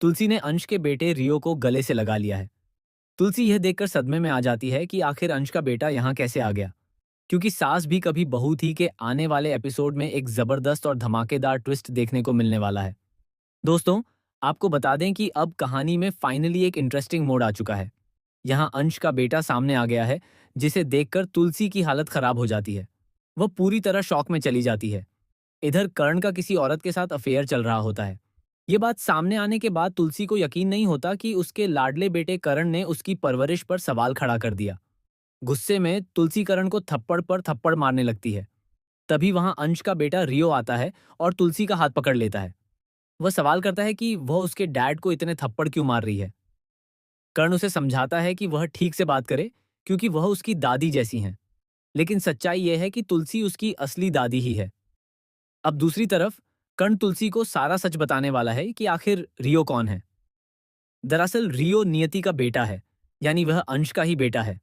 तुलसी ने अंश के बेटे रियो को गले से लगा लिया है। तुलसी यह देखकर सदमे में आ जाती है कि आखिर अंश का बेटा यहाँ कैसे आ गया, क्योंकि सास भी कभी बहू थी के आने वाले एपिसोड में एक जबरदस्त और धमाकेदार ट्विस्ट देखने को मिलने वाला है। दोस्तों, आपको बता दें कि अब कहानी में फाइनली एक इंटरेस्टिंग मोड़ आ चुका है। यहाँ अंश का बेटा सामने आ गया है, जिसे देखकर तुलसी की हालत खराब हो जाती है। वह पूरी तरह शॉक में चली जाती है। इधर कर्ण का किसी औरत के साथ अफेयर चल रहा होता है। ये बात सामने आने के बाद तुलसी को यकीन नहीं होता कि उसके लाडले बेटे कर्ण ने उसकी परवरिश पर सवाल खड़ा कर दिया। गुस्से में तुलसी कर्ण को थप्पड़ पर थप्पड़ मारने लगती है। तभी वहां अंश का बेटा रियो आता है और तुलसी का हाथ पकड़ लेता है। वह सवाल करता है कि वह उसके डैड को इतने थप्पड़ क्यों मार रही है। कर्ण उसे समझाता है कि वह ठीक से बात करे, क्योंकि वह उसकी दादी जैसी हैं। लेकिन सच्चाई यह है कि तुलसी उसकी असली दादी ही है। अब दूसरी तरफ कर्ण तुलसी को सारा सच बताने वाला है कि आखिर रियो कौन है। दरअसल रियो नियति का बेटा है, यानी वह अंश का ही बेटा है।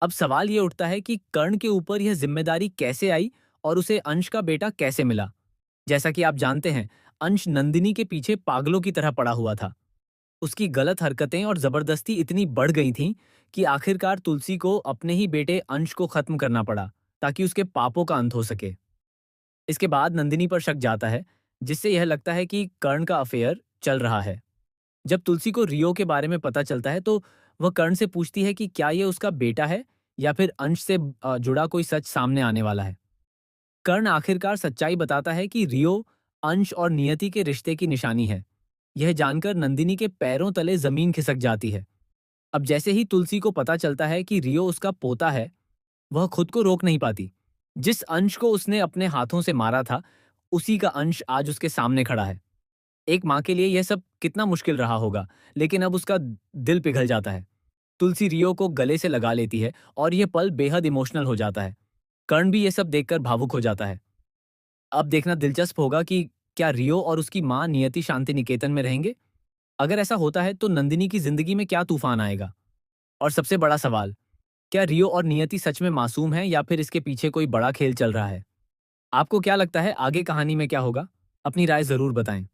अब सवाल यह उठता है कि कर्ण के ऊपर यह जिम्मेदारी कैसे आई और उसे अंश का बेटा कैसे मिला। जैसा कि आप जानते हैं, अंश नंदिनी के पीछे पागलों की तरह पड़ा हुआ था। उसकी गलत हरकतें और जबरदस्ती इतनी बढ़ गई थीं कि आखिरकार तुलसी को अपने ही बेटे अंश को खत्म करना पड़ा, ताकि उसके पापों का अंत हो सके। इसके बाद नंदिनी पर शक जाता है, जिससे यह लगता है कि कर्ण का अफेयर चल रहा है। जब तुलसी को रियो के बारे में पता चलता है तो वह कर्ण से पूछती है कि क्या यह उसका बेटा है या फिर अंश से जुड़ा कोई सच सामने आने वाला है। कर्ण आखिरकार सच्चाई बताता है कि रियो अंश और नियति के रिश्ते की निशानी है। यह जानकर नंदिनी के पैरों तले जमीन खिसक जाती है। अब जैसे ही तुलसी को पता चलता है कि रियो उसका पोता है, वह खुद को रोक नहीं पाती। जिस अंश को उसने अपने हाथों से मारा था, उसी का अंश आज उसके सामने खड़ा है। एक माँ के लिए यह सब कितना मुश्किल रहा होगा, लेकिन अब उसका दिल पिघल जाता है। तुलसी रियो को गले से लगा लेती है और यह पल बेहद इमोशनल हो जाता है। कर्ण भी यह सब देखकर भावुक हो जाता है। अब देखना दिलचस्प होगा कि क्या रियो और उसकी माँ नियति शांति निकेतन में रहेंगे। अगर ऐसा होता है तो नंदिनी की जिंदगी में क्या तूफान आएगा। और सबसे बड़ा सवाल, क्या रियो और नियति सच में मासूम हैं या फिर इसके पीछे कोई बड़ा खेल चल रहा है। आपको क्या लगता है आगे कहानी में क्या होगा? अपनी राय जरूर बताएं।